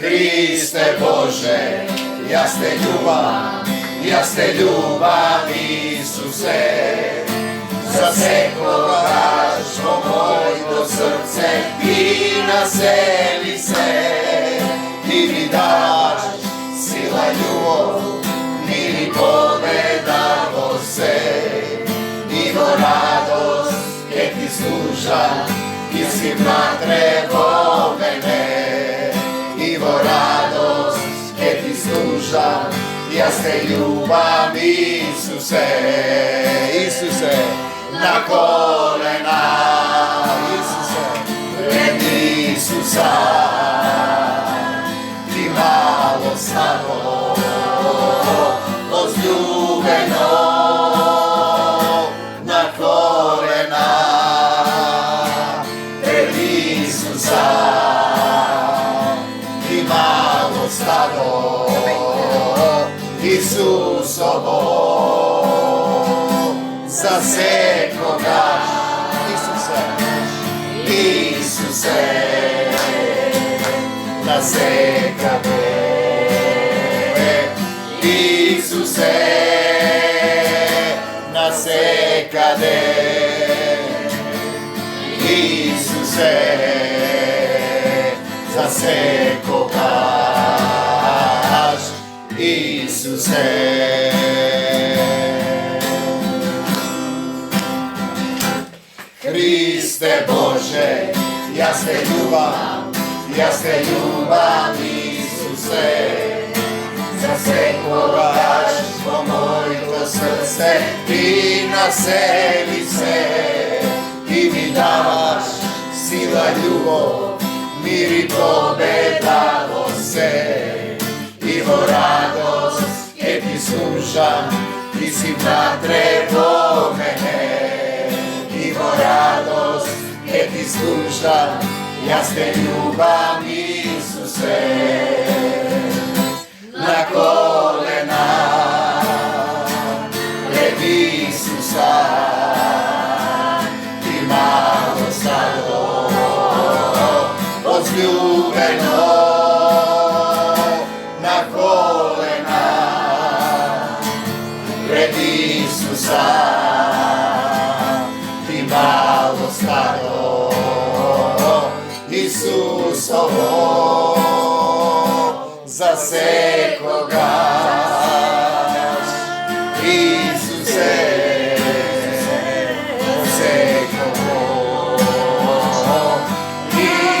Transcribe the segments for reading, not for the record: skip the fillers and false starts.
Hriste Bože, jasne ljubav Isuse, za sekoga što moj do srce ti naseli se, ti mi daš sila ljubav, miri pobeda se, ivo radost che ti služa, ti si natrevo mene, ivo radost che ti služa, jasne ljubav Isuse, na kolena, pred Isusa, ti malo slabo, ozljubeno, na kolena, pred Isusa, ti malo slabo, Isusovo, za sekoga, Isuse, na sekade, Isuse, na sekade, Isuse, za sekogaš, Isuse. Hriste Bože, jasne ljubav Isuse, za sekogaš mojto srce, ti naseli se, ti mi davaš sila ljubav, mir i pobeda se, ivo radost che ti služam, ti si natrevo mene, ivo radost che ti služam, jasne ljubav Isuse, na kolena, pred Isusa, ti malo stado, ozljubeno, na kolena, pred Isusa, ti malo stado, Isusovo, za sekoga, Isuse, za sekogo,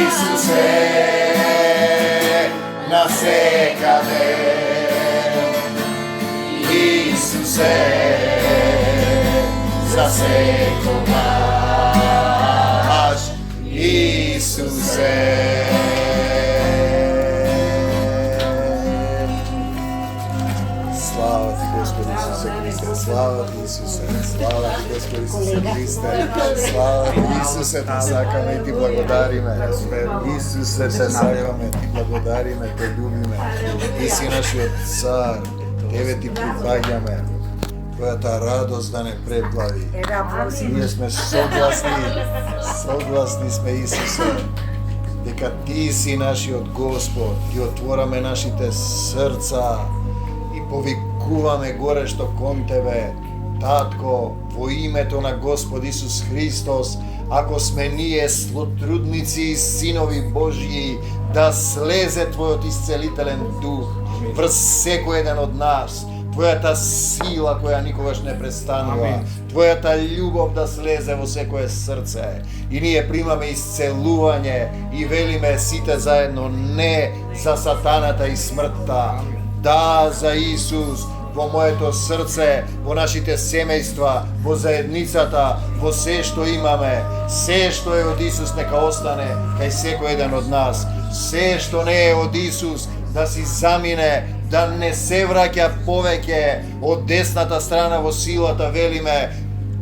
Isuse, na sekade, Isuse, za sekogaš, Isuse. Slava ti Gospod Isuse Hriste, slava ti Isuse, slava ti Gospod Isuse Hriste, slava ti Isuse, te sakame i ti blagodarime, Isuse te sakame, ti blagodarime, te ljubime, ti si naš car, tebe ti pripagjame, tvoja ta radost da ne preplavi. Ние сме согласни сме Исусе, дека ти си нашиот Господ, ги отвораме нашите срца и повикуваме горещо кон тебе, Татко, во името на Господ Исус Христос, ако сме ние злотрудници и синови Божји, да слезе Твојот исцелителен дух врз секој еден од нас, Твојата сила која никогаш не престанува, Твојата љубов да слезе во секое срце и ние примаме исцелување и велиме сите заедно не за сатаната и смртта, да за Исус во моето срце, во нашите семејства, во заедницата, во се што имаме, се што е од Исус нека остане кај секој еден од нас, се што не е од Исус да си замине, да не се враќа повеќе од десната страна во силата, велиме,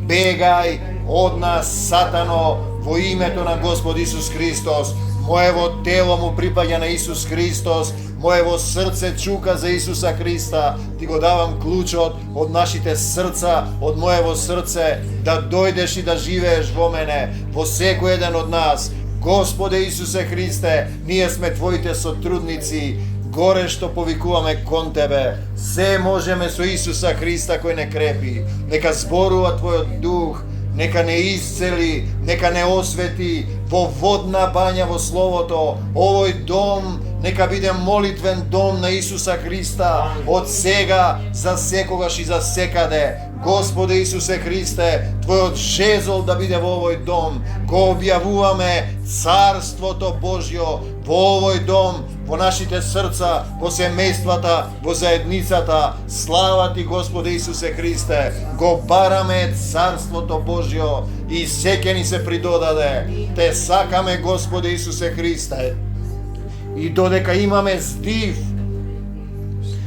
бегај од нас, Сатано, во името на Господ Исус Христос. Моево тело му припаѓа на Исус Христос, моево срце чука за Исуса Христа. Ти го давам клучот од нашите срца, од моево срце, да дојдеш и да живееш во мене, во секој еден од нас. Господе Исусе Христе, ние сме Твоите сотрудници, горе што повикуваме кон Тебе. Се можеме со Исуса Христа кој не крепи. Нека зборува Твојот дух, нека не исцели, нека не освети во водна бања во Словото. Овој дом нека биде молитвен дом на Исуса Христа од сега, за секогаш и за секаде. Господе Исусе Христе, Твојот жезол да биде во овој дом. Го објавуваме Царството Божјо во овој дом, во нашите срца, во семејствата, во заедницата. Слава Ти, Господе Исусе Христе. Го бараме Царството Божјо и секе ни се придодаде. Те сакаме, Господе Исусе Христе. И додека имаме здив,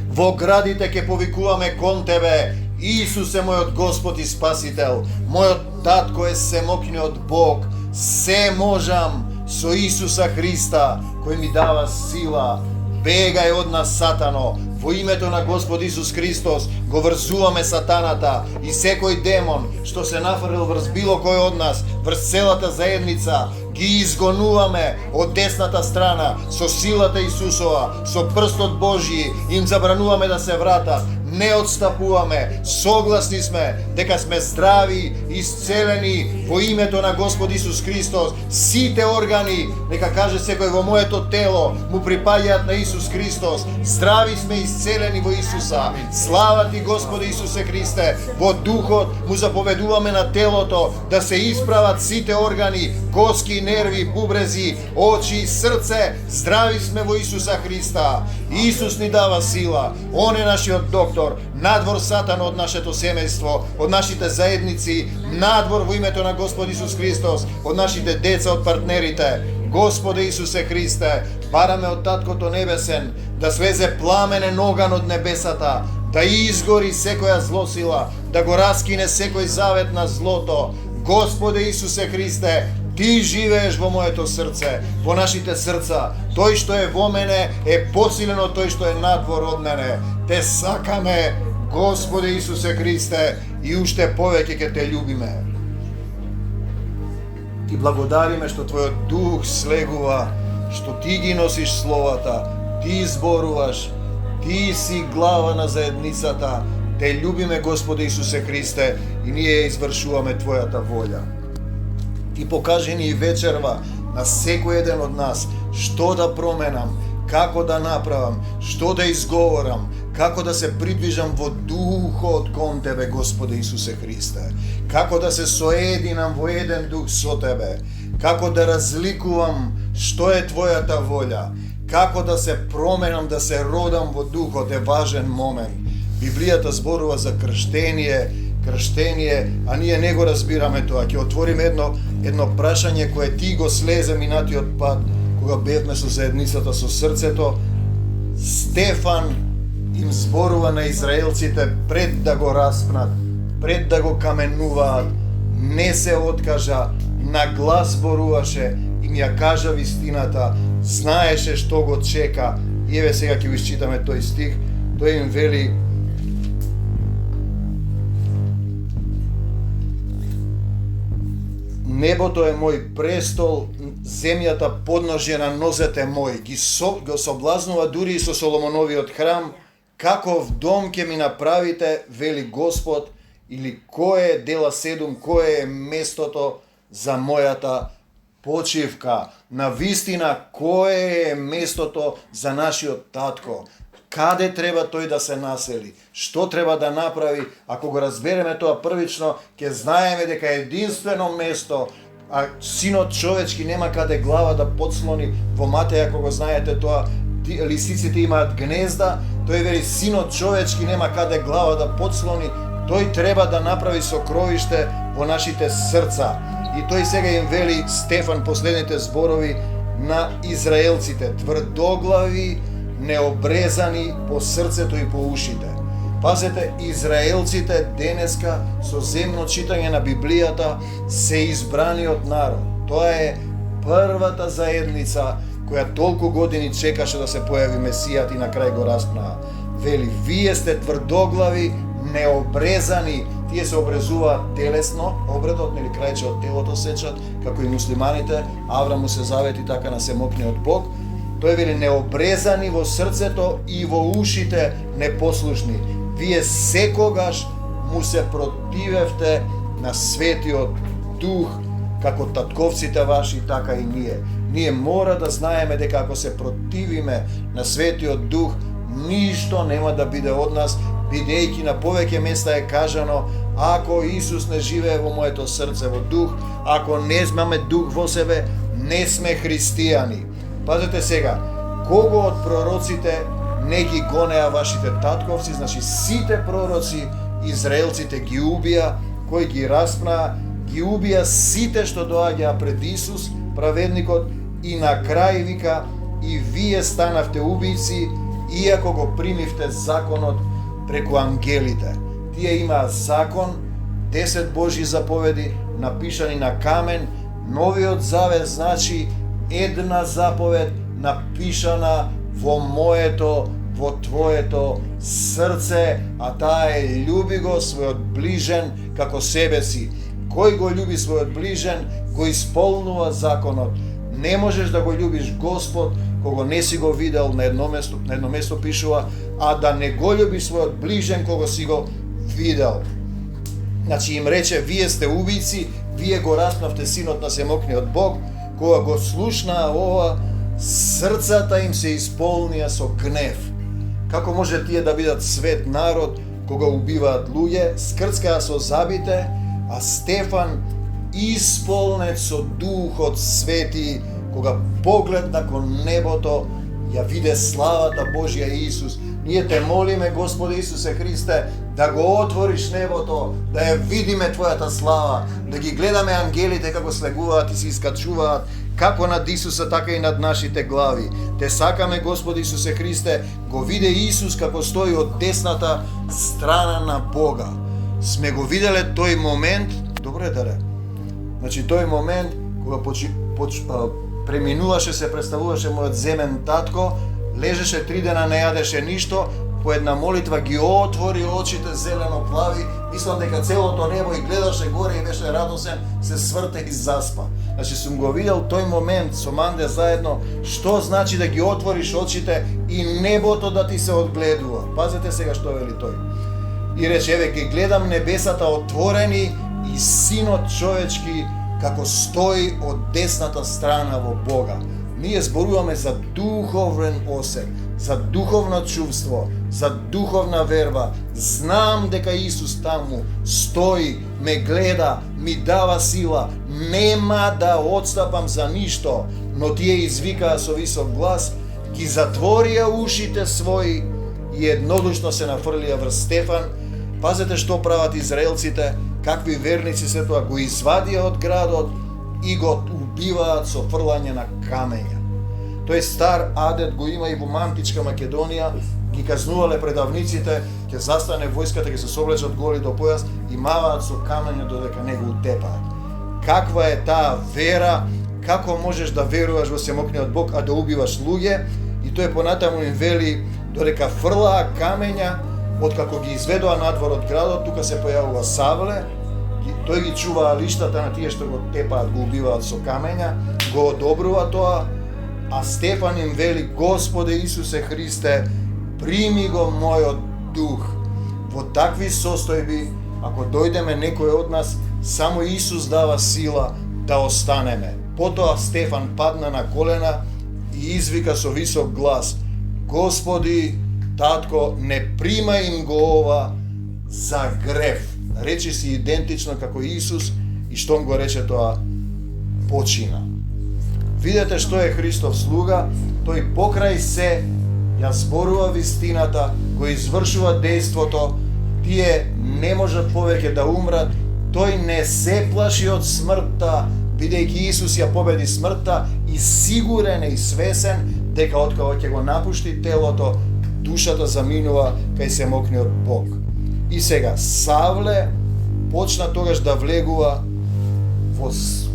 во градите ќе повикуваме кон Тебе. Исус е мојот Господ и Спасител. Мојот татко е семокниот Бог. Се можам со Исуса Христа, кој ми дава сила. Бегај од нас, Сатано. Во името на Господ Исус Христос го врзуваме сатаната и секој демон што се нафрлил врз било кој од нас, врз целата заедница, ги изгонуваме од десната страна со силата Исусова, со прстот Божји, им забрануваме да се вратат. Не отстапуваме, согласни сме дека сме здрави, исцелени во името на Господ Исус Христос. Сите органи, нека каже секој, во моето тело му припаѓаат на Исус Христос. Здрави сме, исцелени во Исуса. Слава Ти, Господи Исусе Христе. Во духот му заповедуваме на телото да се исправат сите органи, коски, нерви, бубрези, очи, срце. Здрави сме во Исуса Христа. Исус ни дава сила. Он е нашиот доктор. Надвор Сатан од нашето семејство, од нашите заедници, надвор во името на Господ Исус Христос, од нашите деца, од партнерите. Господе Исусе Христе, бараме од Таткото Небесен да слезе пламенен оган од небесата, да изгори секоја злосила, да го раскине секој завет на злото. Господе Исусе Христе, Ти живееш во моето срце, во нашите срца. Тој што е во мене е посилен од тој што е надвор од мене. Те сакаме, Господе Исусе Христе, и уште повеќе ќе Те љубиме. Ти благодариме што Твојот дух слегува, што Ти ги носиш словата, Ти зборуваш, Ти си глава на заедницата. Те љубиме, Господе Исусе Христе, и ние извршуваме Твојата волја. Ти покажи ни и вечерва на секој еден од нас што да променам, како да направам, што да изговорам, како да се придвижам во духот кон Тебе, Господе Исусе Христе, како да се соединам во еден дух со Тебе, како да разликувам што е Твојата волја, како да се променам, да се родам во духот е важен момент. Библијата зборува за крштение, а ние не го разбираме тоа. Ќе отвориме едно прашање кое Ти го слезе минатиот пат, кога бевме со заедницата со срцето. Стефан им зборува на израелците пред да го распнат, пред да го каменуваат, не се откажа, на глас зборуваше, им ја кажа вистината, знаеше што го чека. И еве сега ќе го исчитаме тој стих. Тој им вели: Небото е мој престол, земјата подножје на нозете мој. Го соблазнува дури и со Соломоновиот храм. Каков дом ќе ми направите, вели Господ, или кое е, дела 7, кое е местото за мојата почивка. На вистина, кое е местото за нашиот татко? Каде треба тој да се насели? Што треба да направи? Ако го разбереме тоа првично, ќе знаеме дека единствено место, а синот човечки нема каде глава да подслони. Во Матеја, ако го знаете тоа, лисиците имаат гнезда, тој вели синот човечки нема каде глава да подслони. Тој треба да направи сокровиште во нашите срца. И тој сега им вели, Стефан, последните зборови на израелците: тврдоглави, необрезани по срцето и по ушите. Пазете, израелците денеска со земно читање на Библијата се избраниот народ. Тоа е првата заедница која толку години чекаше да се појави Месијат и на крај го распнаа. Вели: вие сте тврдоглави, необрезани, тие се обрезуваат телесно, обредот, нели крајче од телото сечат, како и муслиманите, Аврам му се завети така на семокниот Бог. Тој вели необрезани во срцето и во ушите непослушни. Вие секогаш му се противевте на Светиот Дух, како татковците ваши, така и ние. Ние мора да знаеме дека ако се противиме на Светиот Дух, ништо нема да биде од нас, бидејќи на повеќе места е кажано: ако Исус не живее во моето срце во дух, ако не имаме дух во себе, не сме христијани. Пазете сега, кого од пророците не ги гонеа вашите татковци, значи сите пророци израелците ги убија, кој ги распнаа, ги убија сите што доаѓаа пред Исус, праведникот, и на крај вика: и вие станавте убийци, иако го примивте законот преку ангелите. Тие имаа закон, 10 Божји заповеди, напишани на камен. Новиот завет значи една заповед напишана во моето, во твоето срце, а таа е: љуби го својот ближен како себе си. Кој го љуби својот ближен, го исполнува законот. Не можеш да го љубиш Господ кого не си го видел, на едно место пишува, а да не го љубиш својот ближен кого си го видел. Значи им рече: вие сте убийци, вие го распнавте синот на семокниот Бог. Кога го слушнаа ова, срцата им се исполнија со гнев. Како може тие да бидат свет народ кога убиваат луѓе? Скрцкаа со забите, а Стефан исполнет со Духот Свети, кога погледна кон небото, ја виде славата Божја и Исус. Ние те молиме, Господи Исусе Христе, да го отвориш небото, да ја видиме Твојата слава, да ги гледаме ангелите како слегуваат и се искачуваат, како над Исуса, така и над нашите глави. Те сакаме, Господи Исусе Христе, го виде Исус како стои од десната страна на Бога. Сме го виделе тој момент, добре даре, значи тој момент кога преминуваше, се представуваше мојот земен татко, лежеше 3 дена, не јадеше ништо, по една молитва ги отвори очите зелено-плави, мислам дека целото небо и гледаше горе и беше радосен, се сврте и заспа. Значи сум го видел тој момент со Манде заедно, што значи да ги отвориш очите и небото да ти се одгледува. Пазете сега што вели тој. И рече: еве, ги гледам небесата отворени и Синот човечки како стои од десната страна во Бога. Ние зборуваме за духовен осек, за духовно чувство, за духовна верба. Знам дека Исус таму стои, ме гледа, ми дава сила, нема да отстапам за ништо. Но тие извикаа со висок глас, ги затворија ушите своји и еднодушно се нафрлија врз Стефан. Пазете што прават израелците, какви верници се тоа, го извадија од градот и го убиваат со фрлање на камења. Тој стар адет го има и во Мантичка Македонија, ги казнувале предавниците, ќе застане војската, ќе се соблечат голи до појас и маваат со камења додека не го утепаат. Каква е таа вера? Како можеш да веруваш во семокниот Бог, а да убиваш луѓе? И тој понатаму им вели, додека фрлаа камења, откако ги изведоа надвор од градот, тука се појавува Савле, тој ги чуваа лиштата на тие што го тепаат, го убиваат со камења, го одобрува тоа, а Стефан им вели: Господе Исусе Христе, прими го мојот дух. Во такви состојби, ако дојдеме некој од нас, само Исус дава сила да останеме. Потоа Стефан падна на колена и извика со висок глас: Господи, татко, не примај им го ова за грев. Речи си идентично како Исус и штом го рече тоа, почина. Видете што е Христов слуга, тој покрај се ја зборува вистината, го извршува дејството, тие не можат повеќе да умрат, тој не се плаши од смртта, бидејќи Исус ја победи смртта и сигурен и свесен дека откако ќе го напушти телото, душата заминува кај семокниот Бог. И сега Савле почна тогаш да влегува во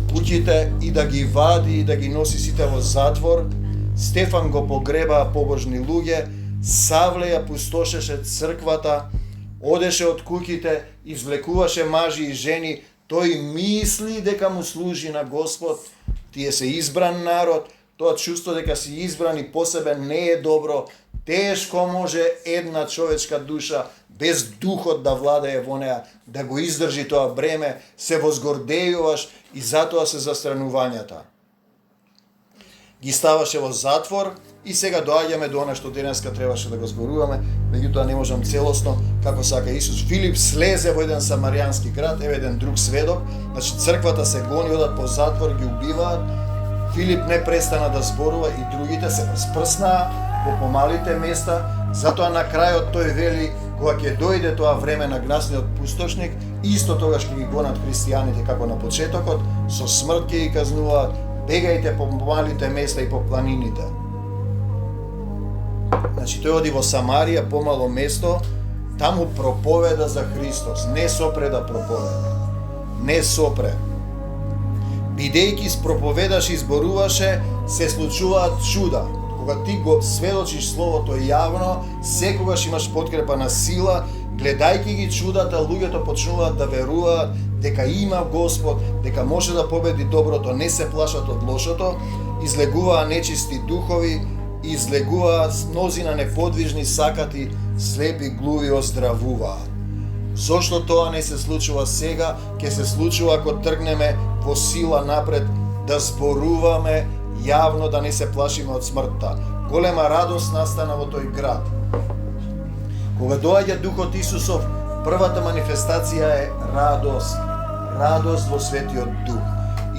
куќите и да ги вади и да ги носи сите во затвор. Стефан го погребаа побожни луѓе, Савле ја пустошеше црквата, одеше од куќите, извлекуваше мажи и жени, тој мисли дека му служи на Господ, тие се избран народ, тоа чувство дека си избран и посебен не е добро, тешко може една човечка душа без духот да владее во неа, да го издржи тоа бреме, се возгордејуваш и затоа се застранувањата. Ги ставаше во затвор и сега доаѓаме до она што денеска требаше да го зборуваме, меѓутоа не можам целосно како сака Исус. Филип слезе во еден самаријански град, еве еден друг сведок, значи црквата се гони, одат по затвор, ги убиваат. Филип не престана да зборува и другите се распрснаа по помалите места, затоа на крајот тој вели, кога ќе дојде тоа време на гнасниот пустошник, исто тогаш ќе ги гонат христијаните како на почетокот, со смрт ќе ги казнуваат, бегајте по помалите места и по планините. Значи тој оди во Самарија, помало место, таму проповеда за Христос, не сопре да проповеда. Не сопре. Бидејќи проповедаше и зборуваше, се случуваат чуда. Кога ти го сведочиш словото јавно, секогаш имаш подкрепа на сила, гледајќи ги чудата, луѓето почнуваат да веруваат дека има Господ, дека може да победи доброто, не се плашат од лошото, излегуваа нечисти духови, излегуваа мнозина неподвижни сакати, слепи глуви оздравуваат. Зошто тоа не се случува сега, ќе се случува ако тргнеме во сила напред да зборуваме јавно, да не се плашиме од смртта. Голема радост настана во тој град. Кога доаѓа Духот Исусов, првата манифестација е радост. Радост во Светиот Дух.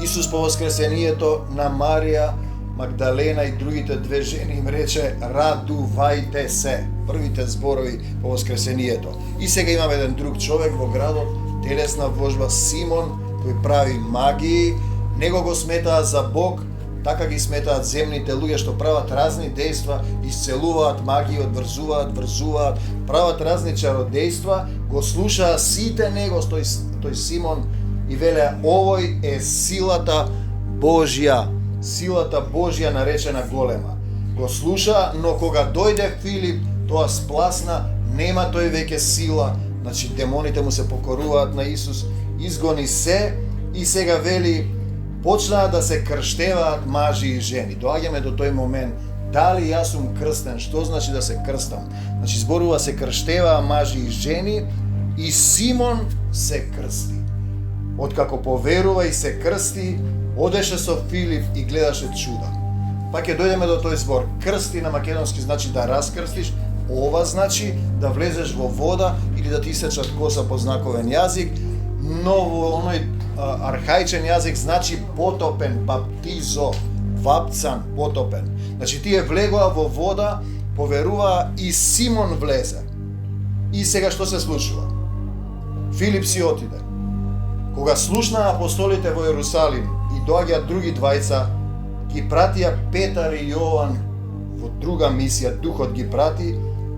Исус по воскресението на Марија Магдалена и другите две жени им рече радувајте се. Првите зборови по воскресението. И сега имаме еден друг човек во градот, телесна вожба Симон, кој прави магии, него го сметаа за Бог, така ги сметаат земните луѓе што прават разни дејства, исцелуваат магии, врзуваат, прават разни чародејства, го слушаа сите него, тој Симон, и велеа, овој е силата Божја наречена голема. Го слуша, но кога дојде Филип, тоа спласна, нема тој веќе сила, значи демоните му се покоруваат на Исус, изгони се и сега вели, почнаа да се крштеваат мажи и жени. Доаѓаме до тој момент, дали јас сум крстен, што значи да се крстам? Значи зборува се крштеваа мажи и жени и Симон се крсти. Откако поверува и се крсти, одеше со Филип и гледаше чуда. Па ќе дојдеме до тој збор. Крсти на македонски значи да раскрстиш, ова значи да влезеш во вода или да ти исечат коса по знаковен јазик, но во оној архаичен јазик значи потопен, баптизо, вапцан, потопен. Значи тие влегоа во вода, поверуваа и Симон влезе. И сега што се случува? Филип си отиде. Кога слушнаа апостолите во Јерусалим и доаѓаат други двајца, ги пратија Петар и Јован во друга мисија, Духот ги прати,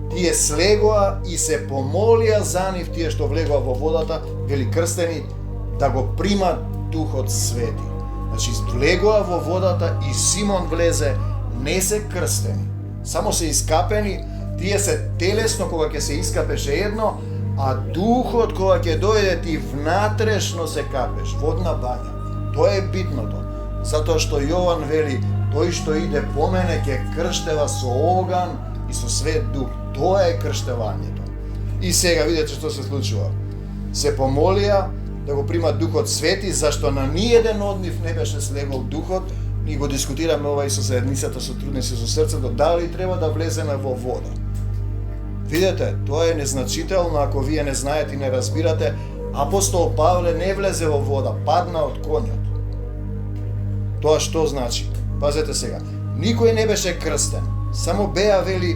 тие слегоа и се помолија за нив, тие што влегоа во водата, вели крстени, да го примат Духот Свети. Значи, влегоа во водата и Симон влезе, не се крстени, само се искапени, тие се телесно кога ќе се искапеше едно, а Духот кога ќе дојде ти внатрешно се капеш, водна бања. Тоа е битното, затоа што Јован вели, тој што иде по мене ќе крштева со оган и со свет дух. Тоа е крштевањето. И сега видете што се случува. Се помолија да го примат Духот Свети, зашто на ниеден од нив не беше слегол Духот. Ние го дискутираме ова и со заедницата, со трудници со срцето, дали треба да влеземе во вода. Видете, тоа е незначително ако вие не знаете и не разбирате. Апостол Павле не влезе во вода, падна од конјот. Тоа што значи? Пазете сега. Никој не беше крстен. Само беа, вели,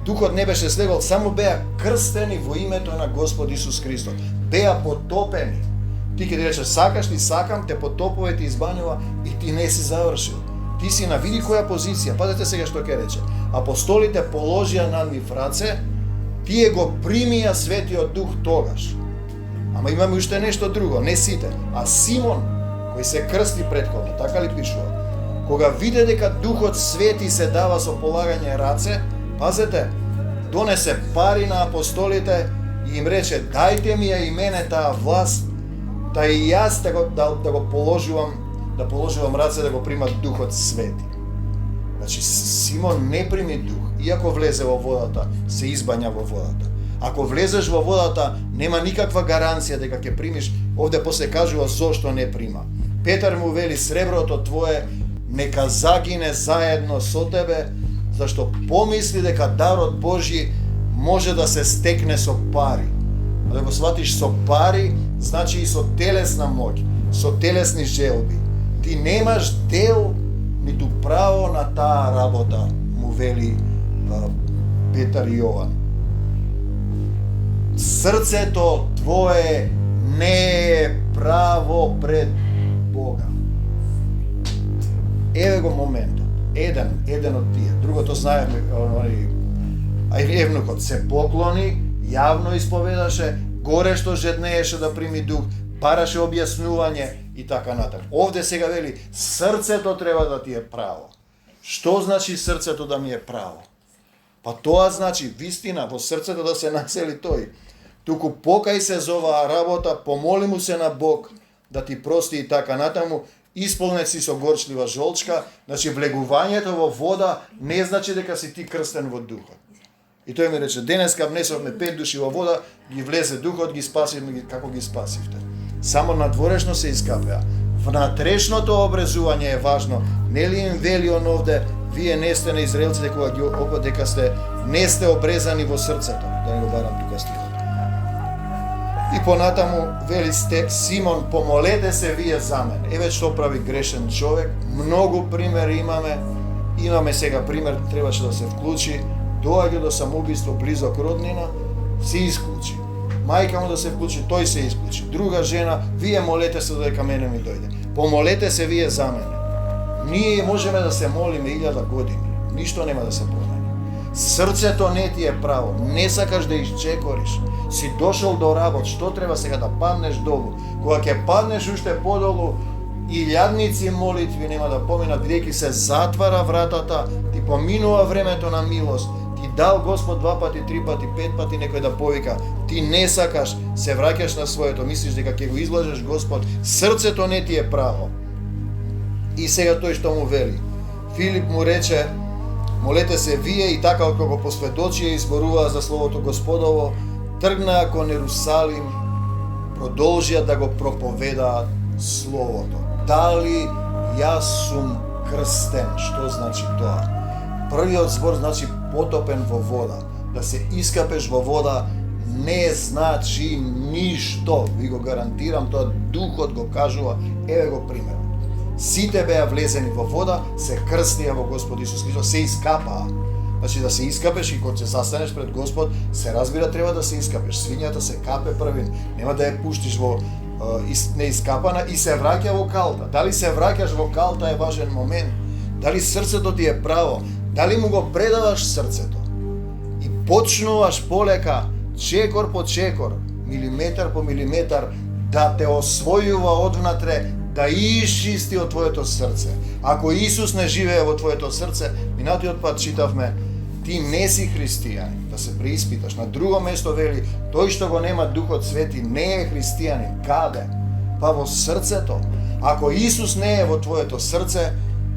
Духот не беше слегол, само беа крстени во името на Господ Исус Христос. Беа потопени. Ти ќе ти речеш, сакаш ли, сакам, те потопува, ти избанува и ти не си завршил. Ти си на види која позиција. Пазете сега што ќе рече. Апостолите положија над нив раце, тие го примија Светиот Дух тогаш. Ама имаме уште нешто друго, не сите, а Симон, кој се крсти претходно, така ли пишува? Кога виде дека Духот Свети се дава со полагање раце, пазете, донесе пари на апостолите и им рече, дајте ми ја и мене таа власт, да и јас да го положувам раце да го примат Духот Свети. Значи, Симон не прими дух, иако влезе во водата, се избања во водата. Ако влезеш во водата, нема никаква гаранција дека ќе примиш. Овде после кажува зошто не прима. Петар му вели, среброто твое нека загине заедно со тебе, зашто помисли дека дарот Божји може да се стекне со пари. А да го сватиш со пари, значи и со телесна моќ, со телесни желби. Ти немаш дел ниту право на таа работа, му вели Петар и Јован. Срцето твое не е право пред Бога. Еве го моментот. Еден од тие. Другото знаеме, евнукот се поклони, јавно исповедаше, горешто жеднееше да прими дух, бараше објаснување и така натаму. Овде сега вели, срцето треба да ти е право. Што значи срцето да ми е право? Па тоа значи вистина во срцето да се насели тој. Туку покај се за оваа работа, помоли му се на Бог да ти прости и така натаму, исполнет си со горчлива жолчка, значи влегувањето во вода не значи дека си ти крстен во духот. И тој ми рече, денеска внесовме 5 души во вода, ги влезе духот, ги спасивме, како ги спасивте. Само надворешно се искапеа. Внатрешното обрезување е важно. Нели им вели он овде, вие не сте на израелците кога ги дека не сте обрезани во срцето. Да не го барам тука стихот. И понатаму вели сте, Симон, помолете се вие за мен. Еве што прави грешен човек. Многу примери имаме. Имаме сега пример, требаше да се вклучи. Доаѓа до самоубиство близок роднина, се исклучи. Мајка му да се вклучи, тој се исклучи. Друга жена, вие молете се дека мене ми дојде. Помолете се вие за мене. Ние можеме да се молиме 1000 години. Ништо нема да се промени. Срцето не ти е право. Не сакаш да исчекориш. Си дошол до работ, што треба сега да паднеш долу? Кога ќе паднеш уште подолу, илјадници молитви нема да поминат, бидејќи се затвара вратата, ти поминува времето на милост. Ти дал Господ 2 пати, 3 пати, 5 пати некој да повика. Ти не сакаш, се враќаш на своето, мислиш дека ќе го излажеш Господ. Срцето не ти е право. И сега тој што му вели. Филип му рече, молете се вие, и така кога го посведочија и зборуваа за Словото Господово, тргнаа кон Ерусалим, продолжија да го проповедаат Словото. Дали јас сум крстен? Што значи тоа? Првиот збор значи потопен во вода. Да се искапеш во вода не значи ништо. Ви го гарантирам, тоа Духот го кажува. Еве го пример. Сите беа влезени во вода, се крстија во Господ Исус Христос, се искапаа. Значи да се искапеш и кога се застанеш пред Господ, се разбира треба да се искапеш. Свињата се капе првин, нема да ја пуштиш во неискапана и се враќа во калта. Дали се враќаш во калта е важен момент. Дали срцето ти е право, дали му го предаваш срцето. И почнуваш полека, чекор по чекор, милиметар по милиметар, да те освојува одвнатре, да исчисти од твоето срце. Ако Исус не живее во твоето срце, минатиот пат читавме, ти не си христијанин, да се преиспиташ. На друго место вели, тој што го нема Духот Свети не е христијанин. Каде? Па во срцето. Ако Исус не е во твоето срце,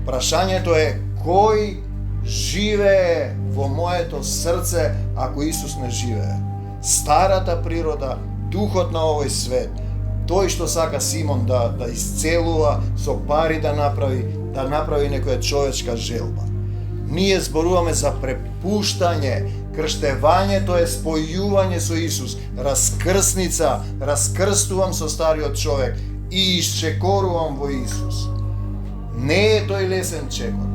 прашањето е кој живее во моето срце ако Исус не живее? Старата природа, духот на овој свет, тој што сака Симон да исцелува, со пари да направи некоја човечка желба. Ние зборуваме за препуштање, крштевањето е спојување со Исус, раскрсница, раскрстувам со стариот човек и исчекорувам во Исус. Не е тој лесен чекор.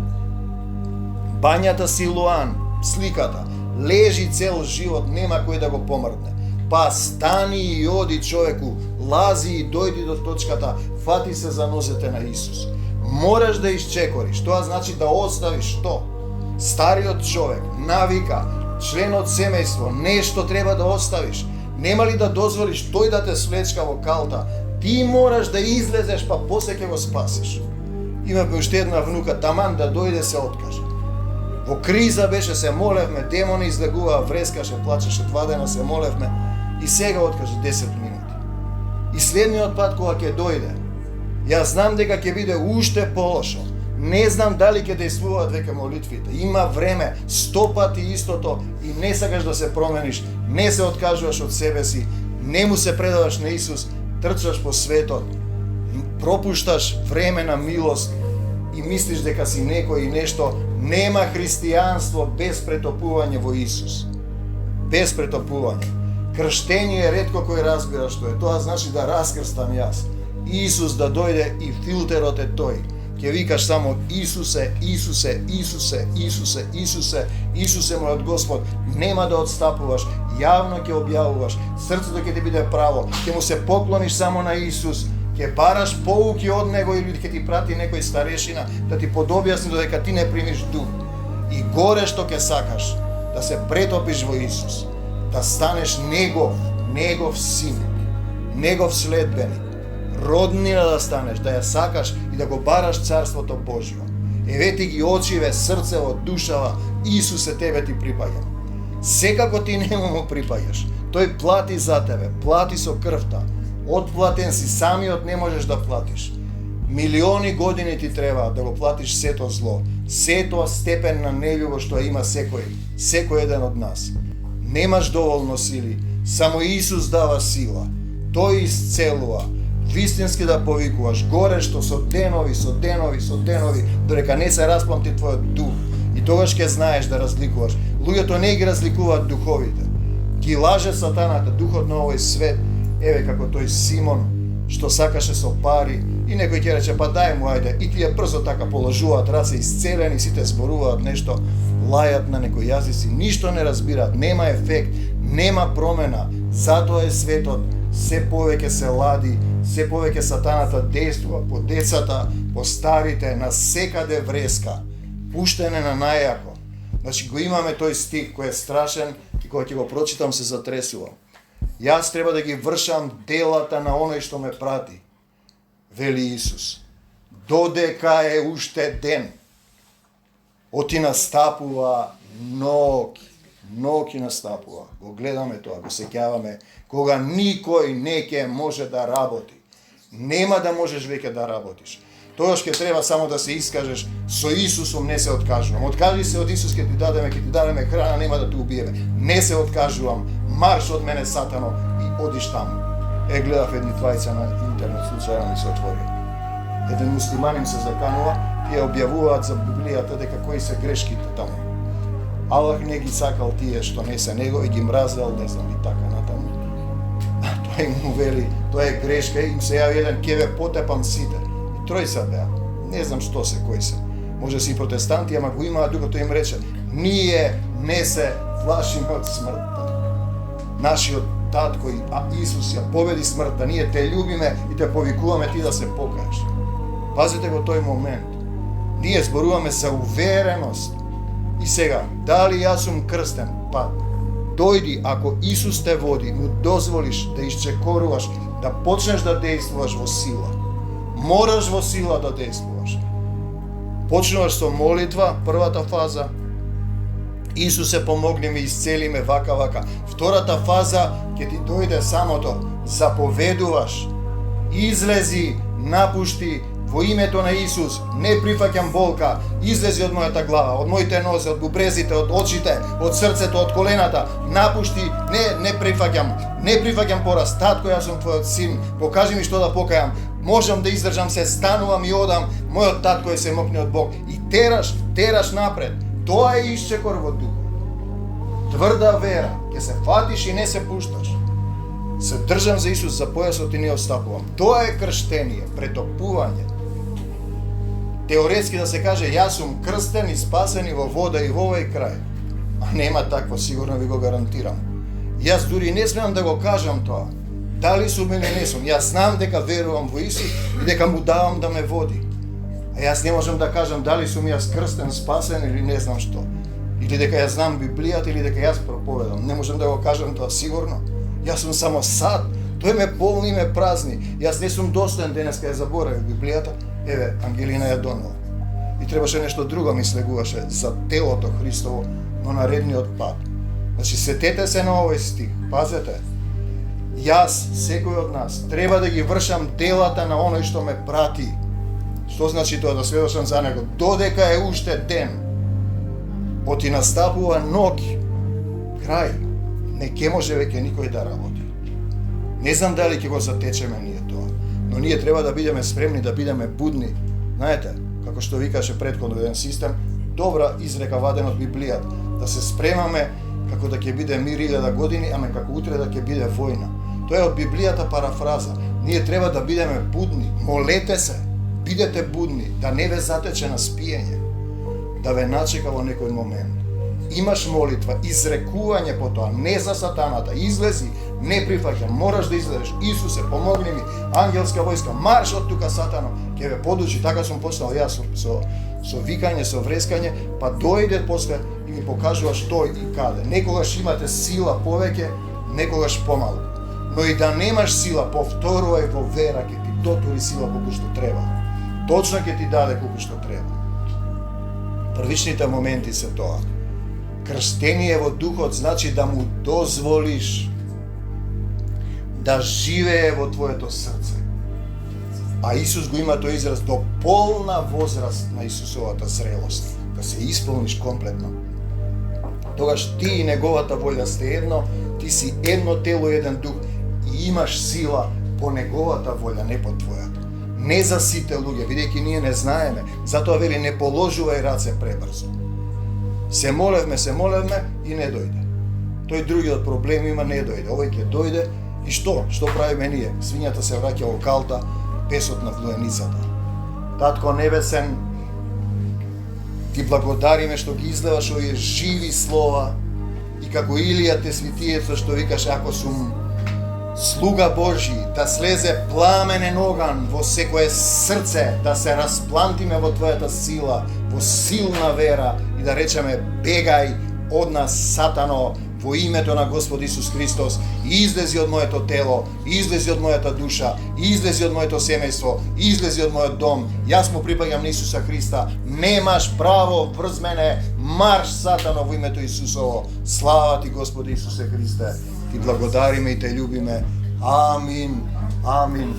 Бањата Силоан, сликата, лежи цел живот, нема кој да го помрдне. Па стани и оди човеку, лази и дојди до точката, фати се за нозете на Исус. Мораш да исчекориш, тоа значи да оставиш што? Стариот човек, навика, член од семејство, нешто треба да оставиш. Нема ли да дозволиш тој да те свлечка во калта? Ти мораш да излезеш, па после ќе го спасиш. Имаме уште една внука, таман да дојде се откаже. Во криза беше, се молевме, демони излегуваа, врескаше, плачеше, 2 дена се молевме. И сега откажа 10 минути. И следниот пат кога ќе дојде, јас знам дека ќе биде уште полошо. Не знам дали ќе дејствуваат веќе молитвите. Има време, 100 пати истото и не сакаш да се промениш, не се откажуваш од себе си, не му се предаваш на Исус, трчаш по светот, пропушташ време на милост и мислиш дека си некој и нешто. Нема христијанство без претопување во Исус. Без претопување. Крштение е ретко кој разбира што е. Тоа значи да раскрстам јас. Исус да дојде и филтерот е тој. Ќе викаш само Исусе, Исусе, Исусе, Исусе, Исусе, Исусе мојот Господ. Нема да отстапуваш, јавно ќе објавуваш, срцето ќе ти биде право, ќе му се поклониш само на Исус, ќе бараш поуки од него или ќе ти прати некој старешина да ти подобјасни додека ти не примиш дух. И горе што ќе сакаш да се претопиш во Исус, да станеш негов син, негов следбеник, роднина да станеш, да ја сакаш и да го бараш Царството Божјо. Еве ти ги очиве, срцево, душава, Исусе тебе ти припаѓа. Секако ти нему му припаѓаш. Тој плати за тебе, плати со крвта. Отплатен си, самиот не можеш да платиш. Милиони години ти треба да го платиш сето зло, сето степен на нељубов што има секој еден од нас. Немаш доволно сили, само Исус дава сила. Тој исцелува. Вистински да повикуваш горещо со денови, додека не се распламти твојот дух. И тогаш ќе знаеш да разликуваш. Луѓето не ги разликуваат духовите. Ги лаже сатаната, духот на овој свет. Еве како тој Симон што сакаше со пари и некој ќе рече па дај му ајде и тие брзо така положуваат раце исцелени, сите зборуваат нешто, лајат на некои јазици, ништо не разбираат, нема ефект, нема промена. Затоа е светот се повеќе се лади, се повеќе сатаната действува по децата, по старите, на секаде вреска, пуштене на најако. Значи го имаме тој стих кој е страшен и кога ќе го прочитам се затресувам. Јас треба да ги вршам делата на оној што ме прати, вели Исус. Додека е уште ден, оти настапува ноќ настапува. Го гледаме тоа, го сеќаваме, кога никој не ќе може да работи. Нема да можеш веќе да работиш. Тогаш ќе треба само да се искажеш, со Исусом не се откажувам. Откажи се од Исус, ќе ти дадеме храна, нема да те убиеме. Не се откажувам, марш од мене сатано и одиш таму. Гледав едни двајца на интернет, случајно ми се отвори. Еден муслиманин се заканува, тие објавуваат за Библијата дека кои се грешките таму. Аллах не ги сакал тие што не се него и ги мразел, не знам и така натаму. Тој му вели, тоа е грешка, им се јави еден, ќе ве потепам сите. Тројца беа, не знам што се, кои се. Може си и протестанти, ама го имаат докато им рече, ние не се плашиме од смртта. Нашиот татко Исус ја победи смртта, ние те љубиме и те повикуваме ти да се покаеш. Пазите го тој момент. Ние зборуваме за увереност. И сега, дали јас сум крстен? Па, дојди, ако Исус те води, му дозволиш да исчекоруваш, да почнеш да действуваш во сила. Мораш во сила да действуваш. Почнуваш со молитва, првата фаза. Исусе, помогни ми, исцели ме, вака. Втората фаза ќе ти дојде самото. Заповедуваш. Излези, напушти, во името на Исус, не прифаќам болка, излези од мојата глава, од моите нозе, од бубрезите, од очите, од срцето, од колената, напушти, не прифаќам пораз, татко, јас сум твојот син, покажи ми што да покајам, можам да издржам се, станувам и одам, мојот татко е семокниот Бог, и тераш напред, тоа е исчекор во духот. Тврда вера, ќе се фатиш и не се пушташ. Се држам за Исус, за појасот и не отстапувам. Тоа е крштение, претопување. Теоретски да се каже, јас сум крстен и спасен и во вода и во овој крај. А нема такво, сигурно ви го гарантирам. Јас дури не смеам да го кажам тоа. Дали сум или не сум. Јас знам дека верувам во Исус и дека му давам да ме води. А јас не можам да кажам дали сум јас крстен, спасен или не знам што. Или дека јас знам Библијата или дека јас проповедам. Не можам да го кажам тоа сигурно. Јас сум само сад. Тој ме полни и ме празни. Јас не сум достоен денеска ја заборавив Библијата. Еве, Ангелина ја донела. И требаше нешто друго ми слегуваше за телото Христово, но наредниот пат. Значи, сетете се на овој стих. Пазете. Јас, секој од нас, треба да ги вршам делата на оној што ме прати. Што значи тоа да сведочам за него? Додека е уште ден, оти настапува ноќ, крај, не ќе може веќе никој да работи. Не знам дали ќе го затечеме ние тоа, но ние треба да бидеме спремни, да бидеме будни. Знаете, како што викаше претходно еден систем, добра изрека ваден од Библијата, да се спремаме како да ќе биде мир 1000 години, ама како утре да ќе биде војна. Тоа е од Библијата парафраза. Ние треба да бидеме будни, молете се, бидете будни, да не ве затече на спиење, да ве начека во некој момент. Имаш молитва, изрекување по тоа, не за сатаната, излези, не прифаќам, мораш да излезеш. Исусе, помогни ми, ангелска војска, марш од тука сатано, ќе ве подучи. Така сум почнал јас со викање, со врескање, па дојде после и ми покажува што и каде. Некогаш имате сила повеќе, некогаш помалку. Но и да немаш сила, повторувај во вера, ќе ти дотури сила колку што треба. Точно ќе ти даде колку што треба. Првичните моменти се тоа. Крштение во духот значи да му дозволиш да живее во твоето срце. А Исус го има тој израз до полна возраст на Исусовата зрелост, да се исполниш комплетно. Тогаш ти и неговата волја сте едно, ти си едно тело, еден дух и имаш сила по неговата волја, не по твојата. Не за сите луѓе, бидејќи ние не знаеме, затоа вели не положувај раце пребрзо. Се молевме и не дојде. Тој другиот проблем има, не дојде. Овој ќе дојде и што? Што правиме ние? Свињата се враќа во калта, песот на влоеницата. Татко небесен, ти благодариме што ги излеваш овие живи слова и како Илија Тесвитиецот што викаш, ако сум слуга Божи, да слезе пламенен оган во секое срце, да се расплантиме во твојата сила, во силна вера и да речеме бегај од нас сатано во името на Господ Исус Христос, излези од моето тело, излези од мојата душа, излези од моето семејство, излези од мојот дом. Јас му припаѓам на Исуса Христа. Немаш право врз мене, марш сатано во името Исусово. Слава ти Господи Исусе Христе. Ти благодариме и те љубиме. Амин. Амин.